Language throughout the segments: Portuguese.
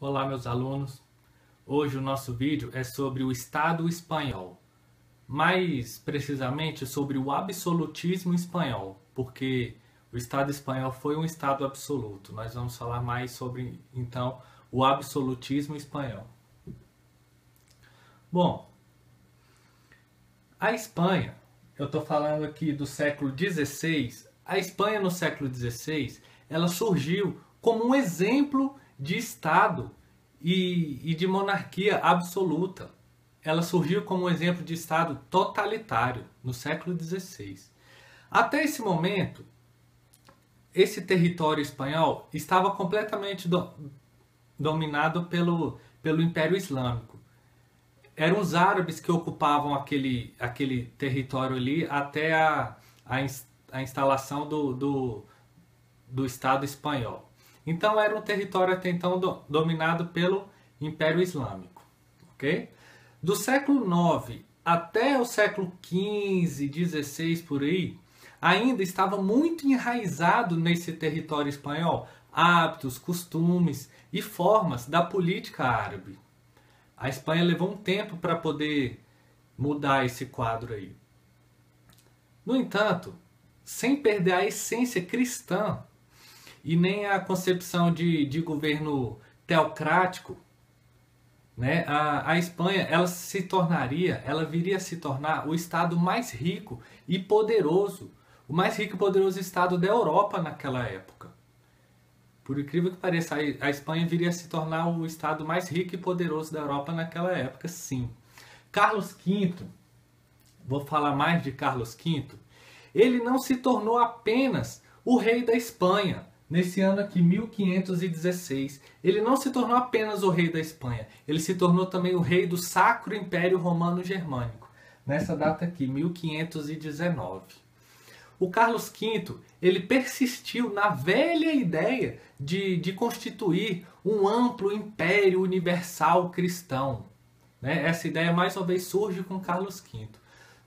Olá, meus alunos. Hoje o nosso vídeo é sobre o Estado espanhol. Mais precisamente sobre o absolutismo espanhol, porque o Estado espanhol foi um Estado absoluto. Nós vamos falar mais sobre, então, o absolutismo espanhol. Bom, a Espanha, eu estou falando aqui do século XVI, a Espanha no século XVI, ela surgiu como um exemplo de Estado e de monarquia absoluta. Ela surgiu como um exemplo de Estado totalitário no século XVI. Até esse momento, esse território espanhol estava completamente dominado pelo Império Islâmico. Eram os árabes que ocupavam aquele território ali até a instalação do Estado espanhol. Então era um território até então dominado pelo Império Islâmico. Okay? Do século IX até o século XV, XVI por aí, ainda estava muito enraizado nesse território espanhol hábitos, costumes e formas da política árabe. A Espanha levou um tempo para poder mudar esse quadro aí. No entanto, sem perder a essência cristã e nem a concepção de governo teocrático, né? A Espanha ela viria a se tornar o estado mais rico e poderoso, o mais rico e poderoso estado da Europa naquela época. Por incrível que pareça, a Espanha viria a se tornar o estado mais rico e poderoso da Europa naquela época, sim. Carlos V, vou falar mais de Carlos V, ele não se tornou apenas o rei da Espanha, nesse ano aqui, 1516. Ele não se tornou apenas o rei da Espanha, ele se tornou também o rei do Sacro Império Romano Germânico, nessa data aqui, 1519. O Carlos V, ele persistiu na velha ideia de constituir um amplo império universal cristão. Né? Essa ideia mais uma vez surge com Carlos V.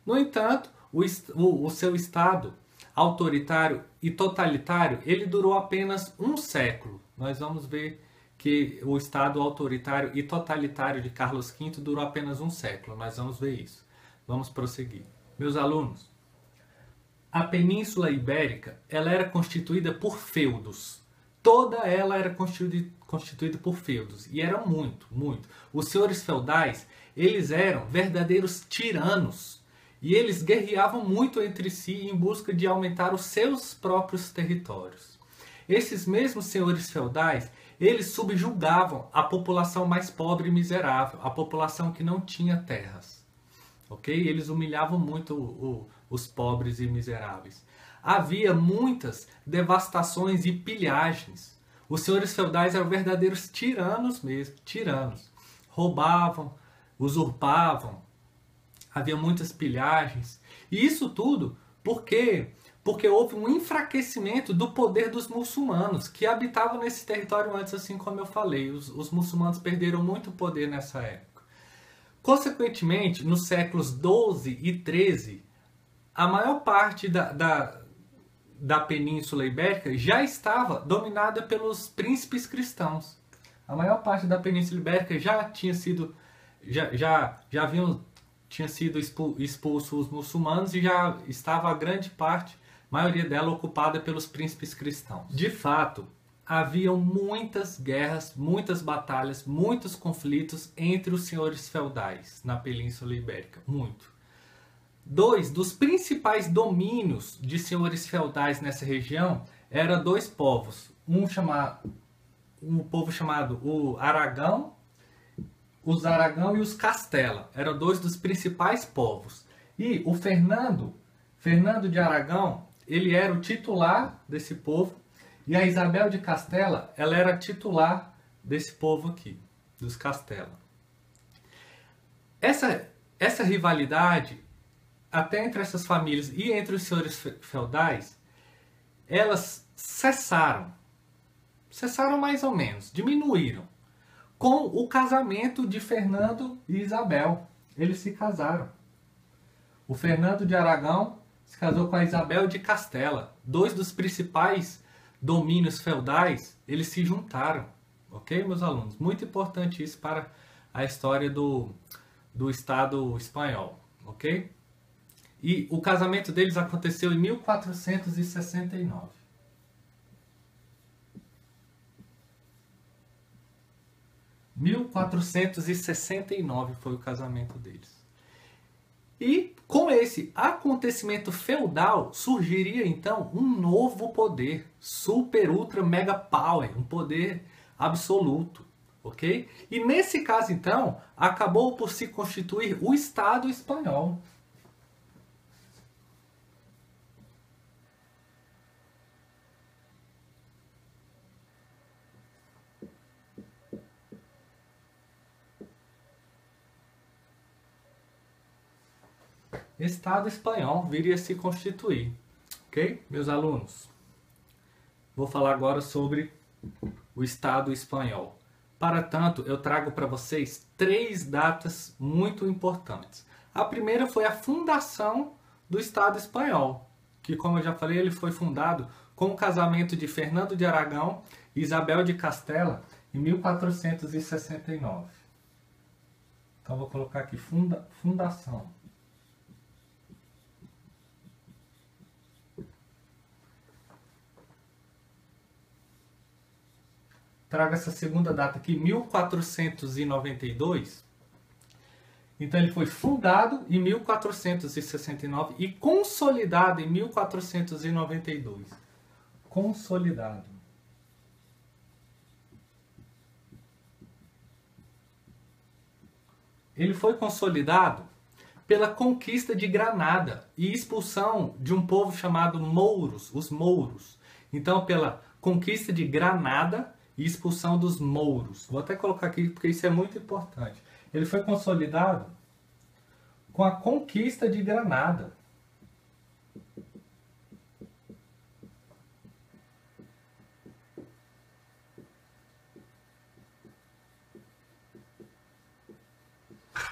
No entanto, o seu Estado autoritário e totalitário, ele durou apenas um século. Nós vamos ver que o Estado autoritário e totalitário de Carlos V durou apenas um século. Nós vamos ver isso. Vamos prosseguir. Meus alunos, a Península Ibérica ela era constituída por feudos. Toda ela era constituída por feudos. E era muito. Os senhores feudais, eles eram verdadeiros tiranos. E eles guerreavam muito entre si em busca de aumentar os seus próprios territórios. Esses mesmos senhores feudais, eles subjugavam a população mais pobre e miserável, a população que não tinha terras. Okay? Eles humilhavam muito os pobres e miseráveis. Havia muitas devastações e pilhagens. Os senhores feudais eram verdadeiros tiranos mesmo, tiranos. Roubavam, usurpavam, havia muitas pilhagens. E isso tudo porque houve um enfraquecimento do poder dos muçulmanos, que habitavam nesse território antes, assim como eu falei. Os muçulmanos perderam muito poder nessa época. Consequentemente, nos séculos XII e XIII, a maior parte da Península Ibérica já estava dominada pelos príncipes cristãos. A maior parte da Península Ibérica já tinha sido expulsos os muçulmanos e já estava a grande parte, maioria dela, ocupada pelos príncipes cristãos. De fato, haviam muitas guerras, muitas batalhas, muitos conflitos entre os senhores feudais na Península Ibérica. Muito. Dois dos principais domínios de senhores feudais nessa região eram dois povos. Um povo chamado o Aragão, os Aragão e os Castela. Eram dois dos principais povos. E o Fernando de Aragão, ele era o titular desse povo. E a Isabel de Castela, ela era titular desse povo aqui, dos Castela. Essa rivalidade, até entre essas famílias e entre os senhores feudais, elas cessaram. Cessaram mais ou menos, diminuíram. Com o casamento de Fernando e Isabel. Eles se casaram. O Fernando de Aragão se casou com a Isabel de Castela. Dois dos principais domínios feudais, eles se juntaram. Ok, meus alunos? Muito importante isso para a história do Estado espanhol, ok? E o casamento deles aconteceu em 1469. 1469 foi o casamento deles. E com esse acontecimento feudal surgiria então um novo poder, super, ultra, mega power, um poder absoluto, ok? E nesse caso então acabou por se constituir o Estado espanhol. Estado espanhol viria a se constituir, ok? Meus alunos, vou falar agora sobre o Estado espanhol. Para tanto, eu trago para vocês 3 datas muito importantes. A primeira foi a fundação do Estado espanhol, que, como eu já falei, ele foi fundado com o casamento de Fernando de Aragão e Isabel de Castela em 1469. Então, vou colocar aqui fundação. Trago essa segunda data aqui, 1492. Então ele foi fundado em 1469 e consolidado em 1492. Consolidado. Ele foi consolidado pela conquista de Granada e expulsão de um povo chamado Mouros, os Mouros. Então, pela conquista de Granada e expulsão dos mouros. Vou até colocar aqui porque isso é muito importante. Ele foi consolidado com a conquista de Granada.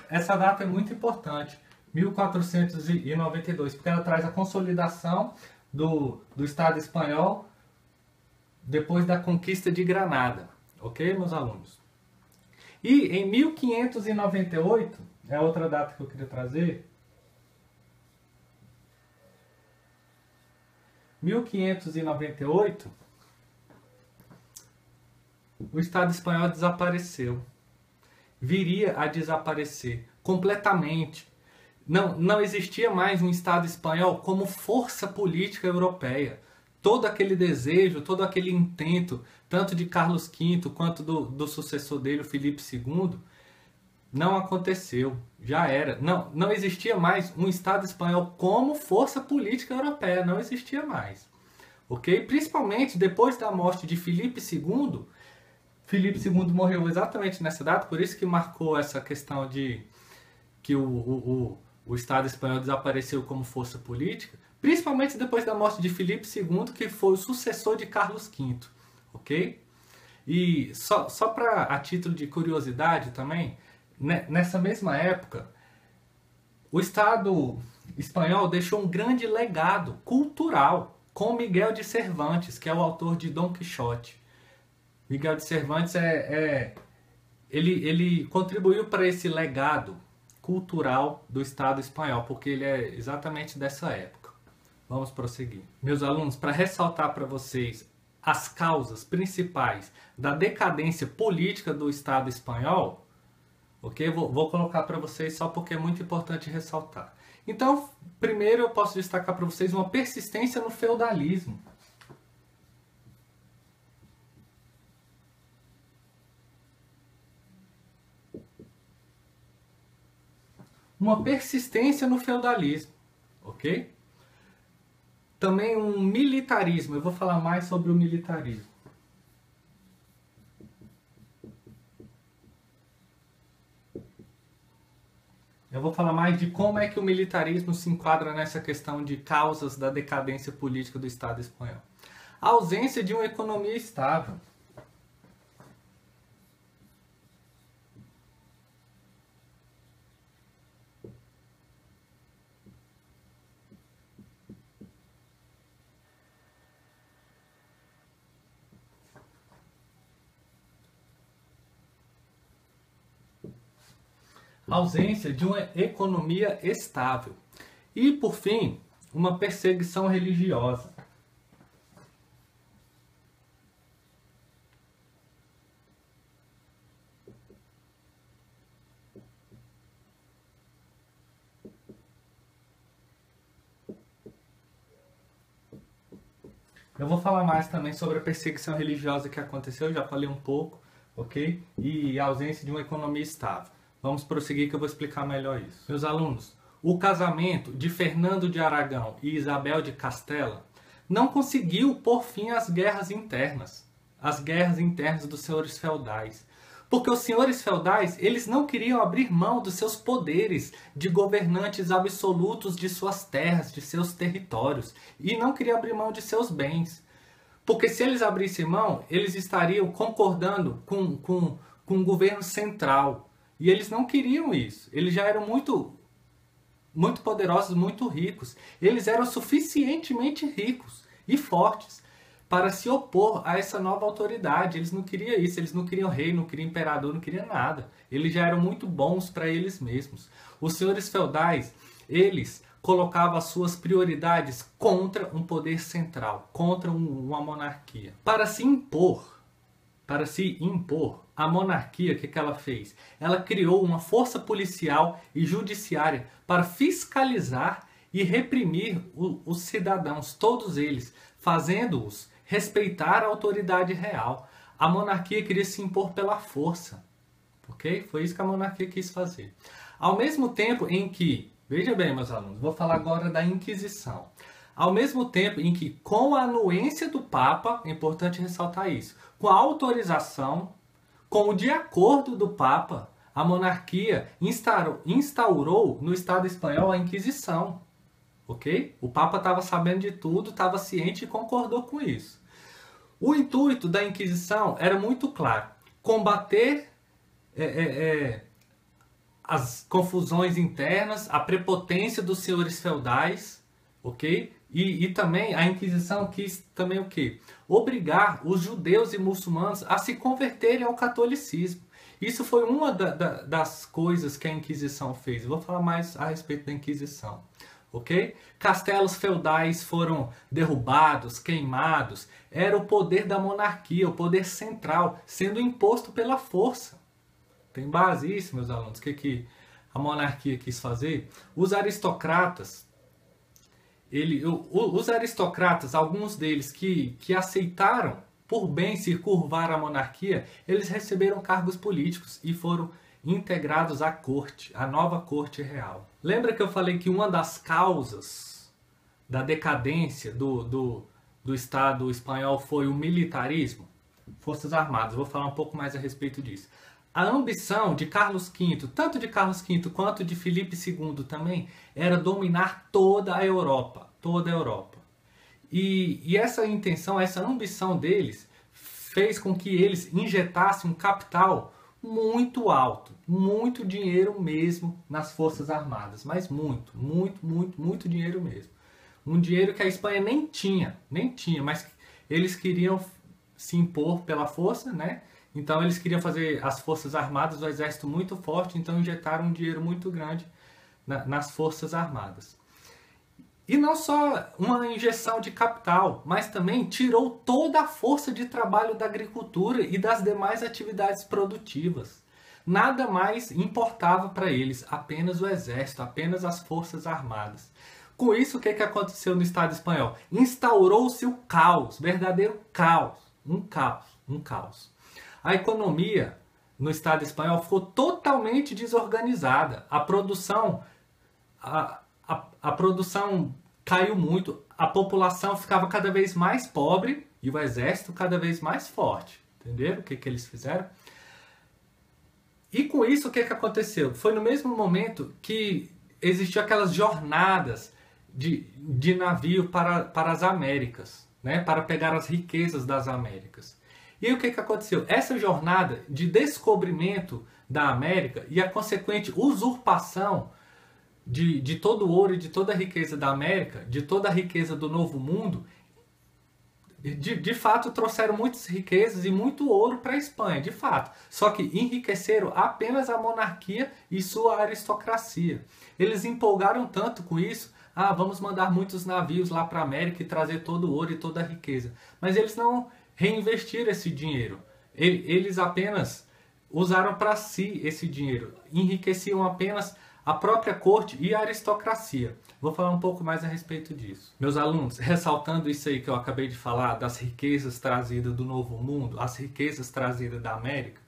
Essa data é muito importante, 1492, porque ela traz a consolidação do Estado espanhol depois da conquista de Granada, ok, meus alunos? E em 1598, é outra data que eu queria trazer, 1598, o Estado espanhol desapareceu, viria a desaparecer completamente. Não existia mais um Estado espanhol como força política europeia. Todo aquele desejo, todo aquele intento, tanto de Carlos V quanto do sucessor dele, o Filipe II, não aconteceu. Já era. Não existia mais um Estado espanhol como força política europeia. Não existia mais. Ok? Principalmente depois da morte de Filipe II. Filipe II morreu exatamente nessa data, por isso que marcou essa questão de que o Estado espanhol desapareceu como força política. Principalmente depois da morte de Filipe II, que foi o sucessor de Carlos V, ok? E só para a título de curiosidade também, nessa mesma época, o Estado espanhol deixou um grande legado cultural com Miguel de Cervantes, que é o autor de Dom Quixote. Miguel de Cervantes ele contribuiu para esse legado cultural do Estado espanhol, porque ele é exatamente dessa época. Vamos prosseguir. Meus alunos, para ressaltar para vocês as causas principais da decadência política do Estado espanhol, ok? Vou colocar para vocês só porque é muito importante ressaltar. Então, primeiro eu posso destacar para vocês uma persistência no feudalismo. Uma persistência no feudalismo, ok? Também um militarismo. Eu vou falar mais sobre o militarismo. Eu vou falar mais de como é que o militarismo se enquadra nessa questão de causas da decadência política do Estado espanhol. A ausência de uma economia estável. ausência de uma economia estável. E, por fim, uma perseguição religiosa. Eu vou falar mais também sobre a perseguição religiosa que aconteceu, eu já falei um pouco, ok? E a ausência de uma economia estável. Vamos prosseguir que eu vou explicar melhor isso. Meus alunos, o casamento de Fernando de Aragão e Isabel de Castela não conseguiu pôr fim às guerras internas dos senhores feudais. Porque os senhores feudais, eles não queriam abrir mão dos seus poderes de governantes absolutos de suas terras, de seus territórios, e não queriam abrir mão de seus bens. Porque se eles abrissem mão, eles estariam concordando com o governo central. E eles não queriam isso. Eles já eram muito poderosos, muito ricos. Eles eram suficientemente ricos e fortes para se opor a essa nova autoridade. Eles não queriam isso, eles não queriam rei, não queriam imperador, não queriam nada. Eles já eram muito bons para eles mesmos. Os senhores feudais, eles colocavam as suas prioridades contra um poder central, contra uma monarquia. Para se impor, a monarquia, o que ela fez? Ela criou uma força policial e judiciária para fiscalizar e reprimir os cidadãos, todos eles, fazendo-os respeitar a autoridade real. A monarquia queria se impor pela força, ok? Foi isso que a monarquia quis fazer. Ao mesmo tempo em que, veja bem, meus alunos, vou falar agora da Inquisição. Ao mesmo tempo em que, com a anuência do Papa, é importante ressaltar isso, com a autorização, com o de acordo do Papa, a monarquia instaurou no Estado espanhol a Inquisição. Ok? O Papa estava sabendo de tudo, estava ciente e concordou com isso. O intuito da Inquisição era muito claro: combater as confusões internas, a prepotência dos senhores feudais, ok? E também a Inquisição quis também o quê? Obrigar os judeus e muçulmanos a se converterem ao catolicismo. Isso foi uma das coisas que a Inquisição fez. Eu vou falar mais a respeito da Inquisição. Ok? Castelos feudais foram derrubados, queimados. Era o poder da monarquia, o poder central, sendo imposto pela força. Tem base isso, meus alunos? O que a monarquia quis fazer? Os aristocratas, alguns deles que aceitaram por bem se curvar à monarquia, eles receberam cargos políticos e foram integrados à corte, à nova corte real. Lembra que eu falei que uma das causas da decadência do Estado espanhol foi o militarismo? Forças Armadas, vou falar um pouco mais a respeito disso. A ambição de Carlos V, tanto de Carlos V quanto de Filipe II também, era dominar toda a Europa. Toda a Europa. E essa intenção, essa ambição deles, fez com que eles injetassem um capital muito alto, muito dinheiro mesmo nas Forças Armadas, mas muito dinheiro mesmo. Um dinheiro que a Espanha nem tinha, mas eles queriam se impor pela força, né? Então eles queriam fazer as Forças Armadas, o exército muito forte, então injetaram um dinheiro muito grande nas Forças Armadas. E não só uma injeção de capital, mas também tirou toda a força de trabalho da agricultura e das demais atividades produtivas. Nada mais importava para eles, apenas o exército, apenas as forças armadas. Com isso, o que aconteceu no Estado espanhol? Instaurou-se o caos, verdadeiro caos, um caos. A economia no Estado espanhol ficou totalmente desorganizada. A produção caiu muito, a população ficava cada vez mais pobre e o exército cada vez mais forte. Entenderam o que eles fizeram? E com isso, o que aconteceu? Foi no mesmo momento que existiam aquelas jornadas de navio para as Américas, né? Para pegar as riquezas das Américas. E aí, o que aconteceu? Essa jornada de descobrimento da América e a consequente usurpação de todo o ouro e de toda a riqueza da América, de toda a riqueza do Novo Mundo, de fato trouxeram muitas riquezas e muito ouro para a Espanha, de fato. Só que enriqueceram apenas a monarquia e sua aristocracia. Eles empolgaram tanto com isso, vamos mandar muitos navios lá para a América e trazer todo o ouro e toda a riqueza. Mas eles não reinvestiram esse dinheiro. Eles apenas usaram para si esse dinheiro, enriqueciam apenas a própria corte e a aristocracia. Vou falar um pouco mais a respeito disso. Meus alunos, ressaltando isso aí que eu acabei de falar, das riquezas trazidas do Novo Mundo, as riquezas trazidas da América,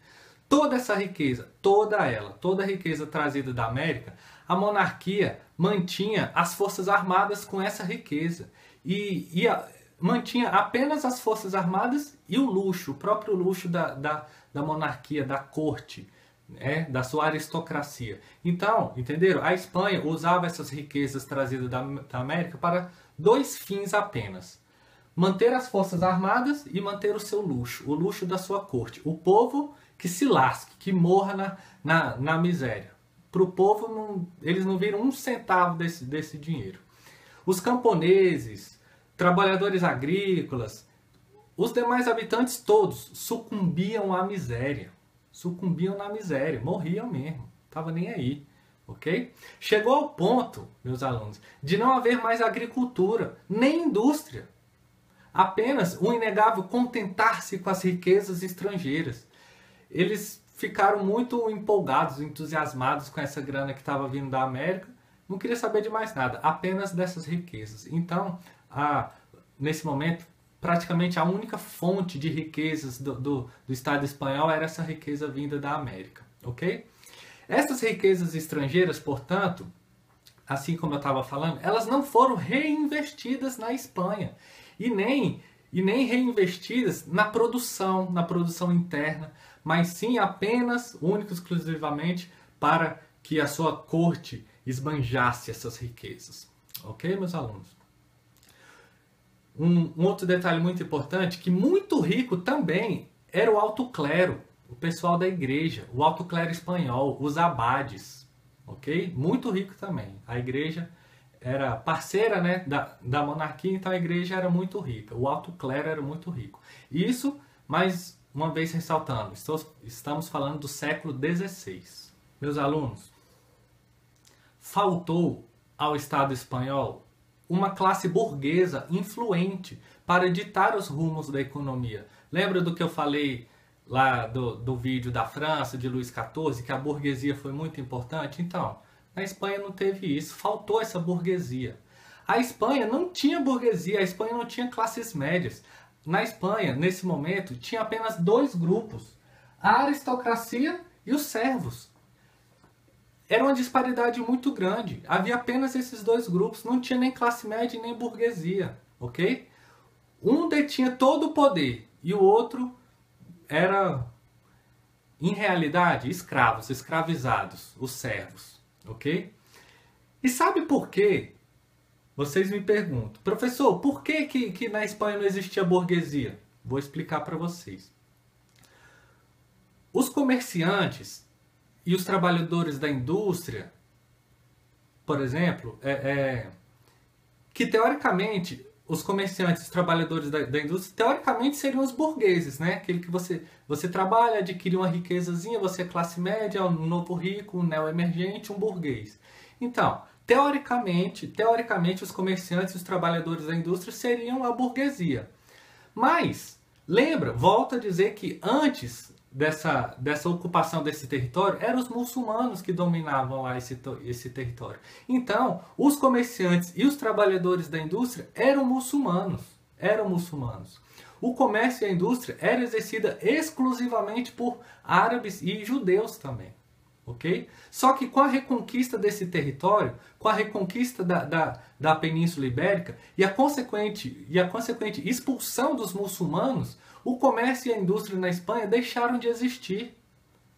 toda essa riqueza, toda a riqueza trazida da América, a monarquia mantinha as forças armadas com essa riqueza. Mantinha apenas as forças armadas e o luxo, o próprio luxo da monarquia, da corte, da sua aristocracia. Então, entenderam? A Espanha usava essas riquezas trazidas da América para dois fins apenas: manter as forças armadas e manter o seu luxo, o luxo da sua corte. O povo que se lasque, que morra na miséria. Para o povo, eles não viram um centavo desse dinheiro. Os camponeses, trabalhadores agrícolas, os demais habitantes todos sucumbiam à miséria. Sucumbiam na miséria, morriam mesmo, tava nem aí, ok? Chegou ao ponto, meus alunos, de não haver mais agricultura, nem indústria. Apenas o inegável contentar-se com as riquezas estrangeiras. Eles ficaram muito empolgados, entusiasmados com essa grana que estava vindo da América, não queria saber de mais nada, apenas dessas riquezas. Então, nesse momento, praticamente a única fonte de riquezas do Estado espanhol era essa riqueza vinda da América, ok? Essas riquezas estrangeiras, portanto, assim como eu estava falando, elas não foram reinvestidas na Espanha e nem reinvestidas na produção interna, mas sim apenas, único e exclusivamente, para que a sua corte esbanjasse essas riquezas. Ok, meus alunos? Um outro detalhe muito importante, que muito rico também era o alto clero, o pessoal da igreja, o alto clero espanhol, os abades, ok? Muito rico também. A igreja era parceira, né, da monarquia, então a igreja era muito rica, o alto clero era muito rico. Isso, mais uma vez ressaltando, estamos falando do século XVI. Meus alunos, faltou ao Estado espanhol uma classe burguesa influente para ditar os rumos da economia. Lembra do que eu falei lá do vídeo da França, de Luís XIV, que a burguesia foi muito importante? Então, na Espanha não teve isso, faltou essa burguesia. A Espanha não tinha burguesia, a Espanha não tinha classes médias. Na Espanha, nesse momento, tinha apenas dois grupos: a aristocracia e os servos. Era uma disparidade muito grande. Havia apenas esses dois grupos. Não tinha nem classe média nem burguesia. Ok? Um detinha todo o poder e o outro era, em realidade, escravos, escravizados, os servos. Ok? E sabe por quê? Vocês me perguntam: professor, por que na Espanha não existia burguesia? Vou explicar para vocês. Os comerciantes e os trabalhadores da indústria, por exemplo, que teoricamente os comerciantes, os trabalhadores da indústria, teoricamente seriam os burgueses, né? Aquele que você trabalha, adquire uma riquezazinha, você é classe média, um novo rico, um neo-emergente, um burguês. Então, teoricamente, os comerciantes e os trabalhadores da indústria seriam a burguesia. Mas, lembra, volto a dizer que antes dessa ocupação desse território, eram os muçulmanos que dominavam lá esse território. Então, os comerciantes e os trabalhadores da indústria eram muçulmanos. O comércio e a indústria era exercida exclusivamente por árabes e judeus também. Ok? Só que com a reconquista desse território, com a reconquista da Península Ibérica e a consequente expulsão dos muçulmanos, o comércio e a indústria na Espanha deixaram de existir.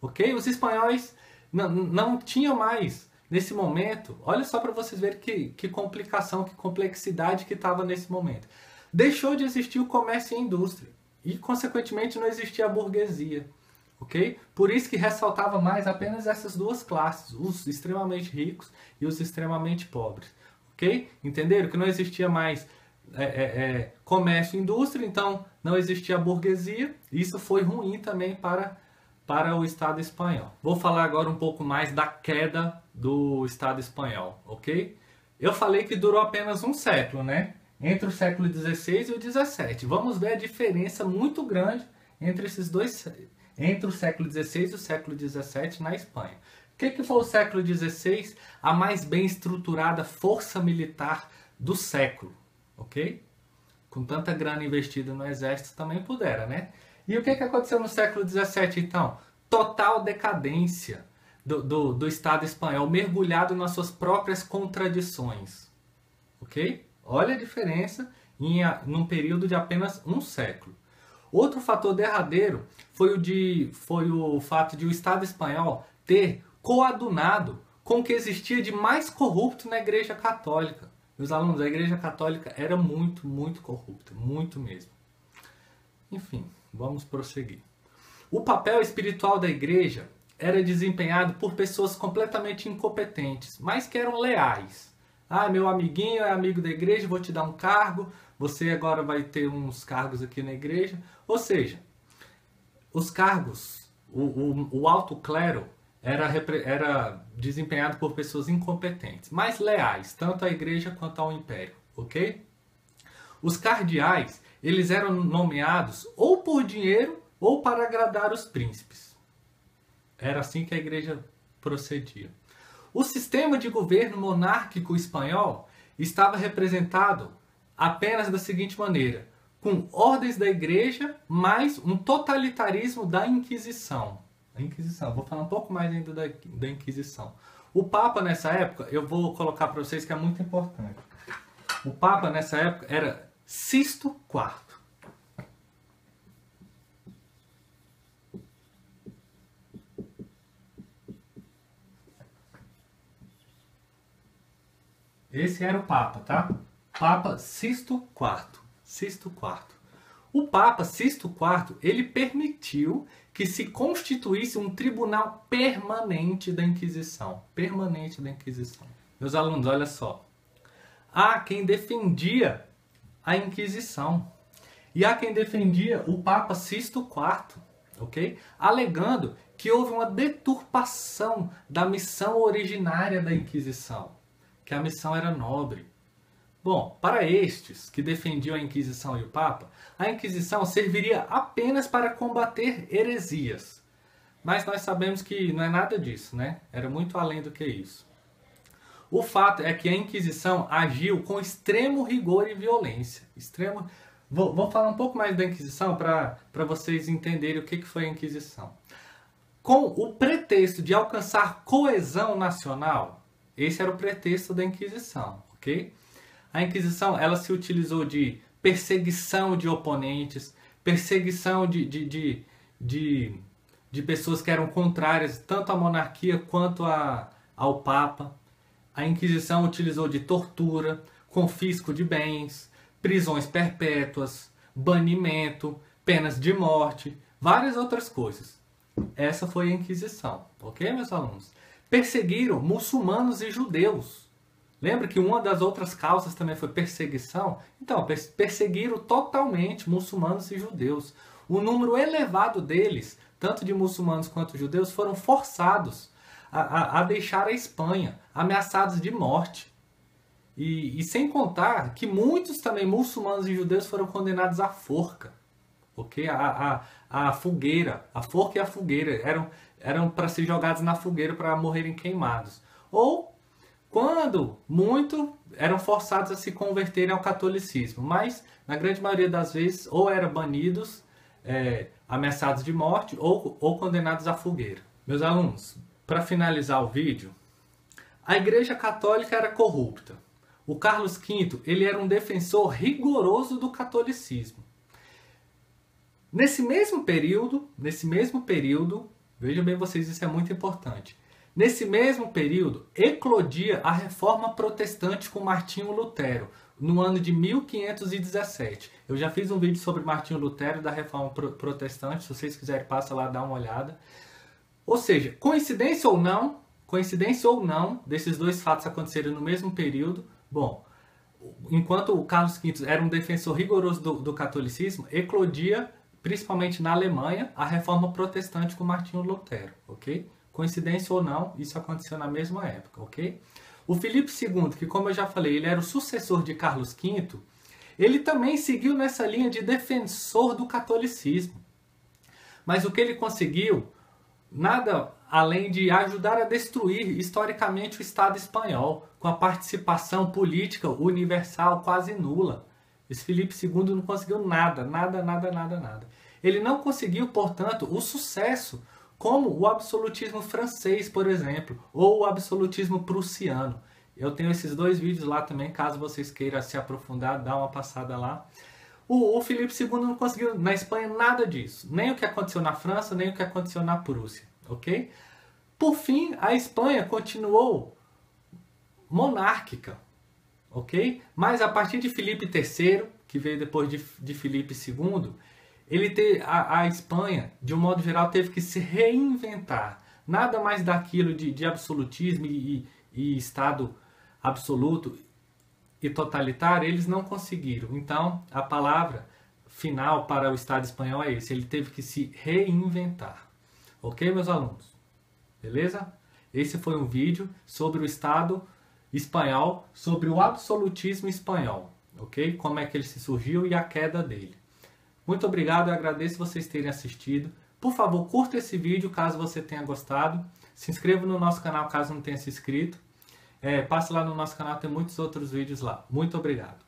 Ok? Os espanhóis não tinham mais, nesse momento, olha só para vocês verem que complicação, que complexidade que estava nesse momento. Deixou de existir o comércio e a indústria e, consequentemente, não existia a burguesia. Ok? Por isso que ressaltava mais apenas essas duas classes, os extremamente ricos e os extremamente pobres. Ok? Entenderam? Que não existia mais comércio e indústria, então não existia a burguesia. Isso foi ruim também para o Estado espanhol. Vou falar agora um pouco mais da queda do Estado espanhol, ok? Eu falei que durou apenas um século, né? Entre o século XVI e o XVII. Vamos ver a diferença muito grande entre esses dois, entre o século XVI e o século XVII na Espanha. O que foi o século XVI? A mais bem estruturada força militar do século, ok? Com tanta grana investida no exército também pudera, né? E o que aconteceu no século XVII, então? Total decadência do Estado espanhol, mergulhado nas suas próprias contradições, ok? Olha a diferença num período de apenas um século. Outro fator derradeiro foi o fato de o Estado espanhol ter coadunado com o que existia de mais corrupto na Igreja Católica. Meus alunos, a Igreja Católica era muito, muito corrupta, muito mesmo. Enfim, vamos prosseguir. O papel espiritual da Igreja era desempenhado por pessoas completamente incompetentes, mas que eram leais. Ah, meu amiguinho é amigo da igreja, vou te dar um cargo, você agora vai ter uns cargos aqui na igreja. Ou seja, os cargos, o alto clero era desempenhado por pessoas incompetentes, mas leais, tanto à igreja quanto ao império, ok? Os cardeais, eles eram nomeados ou por dinheiro ou para agradar os príncipes. Era assim que a igreja procedia. O sistema de governo monárquico espanhol estava representado apenas da seguinte maneira: com ordens da igreja, mais um totalitarismo da Inquisição. A Inquisição, vou falar um pouco mais ainda da Inquisição. O Papa nessa época, eu vou colocar para vocês que é muito importante. O Papa nessa época era Sixto IV. Esse era o Papa, tá? Papa Sixto IV. Sixto IV. O Papa Sixto IV, ele permitiu que se constituísse um tribunal permanente da Inquisição. Permanente da Inquisição. Meus alunos, olha só. Há quem defendia a Inquisição. E há quem defendia o Papa Sixto IV, ok? Alegando que houve uma deturpação da missão originária da Inquisição. Que a missão era nobre. Bom, para estes que defendiam a Inquisição e o Papa, a Inquisição serviria apenas para combater heresias. Mas nós sabemos que não é nada disso, né? Era muito além do que isso. O fato é que a Inquisição agiu com extremo rigor e violência. Vou falar um pouco mais da Inquisição para vocês entenderem o que foi a Inquisição. Com o pretexto de alcançar coesão nacional, esse era o pretexto da Inquisição, ok? A Inquisição, ela se utilizou de perseguição de oponentes, perseguição de pessoas que eram contrárias tanto à monarquia quanto ao Papa. A Inquisição utilizou de tortura, confisco de bens, prisões perpétuas, banimento, penas de morte, várias outras coisas. Essa foi a Inquisição, ok, meus alunos? Perseguiram muçulmanos e judeus. Lembra que uma das outras causas também foi perseguição? Então, perseguiram totalmente muçulmanos e judeus. O número elevado deles, tanto de muçulmanos quanto judeus, foram forçados a deixar a Espanha, ameaçados de morte. E sem contar que muitos também muçulmanos e judeus foram condenados à forca. Okay? A fogueira, a forca e a fogueira eram para ser jogados na fogueira para morrerem queimados. Ou, quando muito, eram forçados a se converterem ao catolicismo. Mas, na grande maioria das vezes, ou eram banidos, ameaçados de morte, ou condenados à fogueira. Meus alunos, para finalizar o vídeo, a Igreja Católica era corrupta. O Carlos V, ele era um defensor rigoroso do catolicismo. Nesse mesmo período, vejam bem vocês, isso é muito importante. Nesse mesmo período, eclodia a Reforma Protestante com Martinho Lutero, no ano de 1517. Eu já fiz um vídeo sobre Martinho Lutero da Reforma Protestante, se vocês quiserem, passa lá, dá uma olhada. Ou seja, coincidência ou não desses dois fatos acontecerem no mesmo período, bom, enquanto o Carlos V era um defensor rigoroso do catolicismo, eclodia, principalmente na Alemanha, a reforma protestante com Martinho Lutero, ok? Coincidência ou não, isso aconteceu na mesma época, ok? O Filipe II, que como eu já falei, ele era o sucessor de Carlos V, ele também seguiu nessa linha de defensor do catolicismo. Mas o que ele conseguiu, nada além de ajudar a destruir historicamente o Estado espanhol, com a participação política universal quase nula. Esse Filipe II não conseguiu nada. Ele não conseguiu, portanto, o sucesso como o absolutismo francês, por exemplo, ou o absolutismo prussiano. Eu tenho esses dois vídeos lá também, caso vocês queiram se aprofundar, dá uma passada lá. O Filipe II não conseguiu na Espanha nada disso, nem o que aconteceu na França, nem o que aconteceu na Prússia, ok? Por fim, a Espanha continuou monárquica, ok? Mas a partir de Filipe III, que veio depois de Filipe II, a Espanha, de um modo geral, teve que se reinventar. Nada mais daquilo de absolutismo e Estado absoluto e totalitário, eles não conseguiram. Então, a palavra final para o Estado espanhol é esse. Ele teve que se reinventar. Ok, meus alunos? Beleza? Esse foi um vídeo sobre o Estado espanhol, sobre o absolutismo espanhol. Ok? Como é que ele se surgiu e a queda dele. Muito obrigado, eu agradeço vocês terem assistido. Por favor, curta esse vídeo caso você tenha gostado. Se inscreva no nosso canal caso não tenha se inscrito. Passe lá no nosso canal, tem muitos outros vídeos lá. Muito obrigado.